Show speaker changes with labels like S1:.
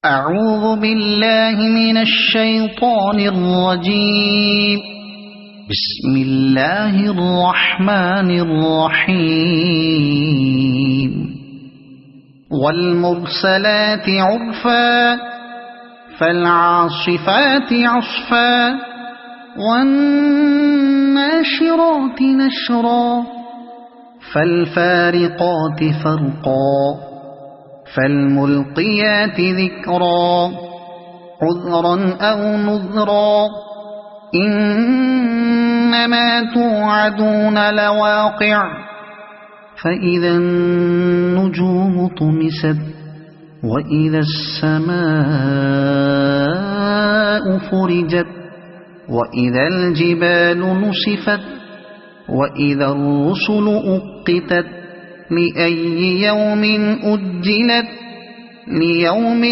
S1: أعوذ بالله من الشيطان الرجيم. بسم الله الرحمن الرحيم. والمرسلات عرفا فالعاصفات عصفا والناشرات نشرا فالفارقات فرقا فالملقيات ذكرا عذرا أو نذرا إنما توعدون لواقع فإذا النجوم طمست وإذا السماء فرجت وإذا الجبال نصفت وإذا الرسل أقتت لأي يوم أجلت ليوم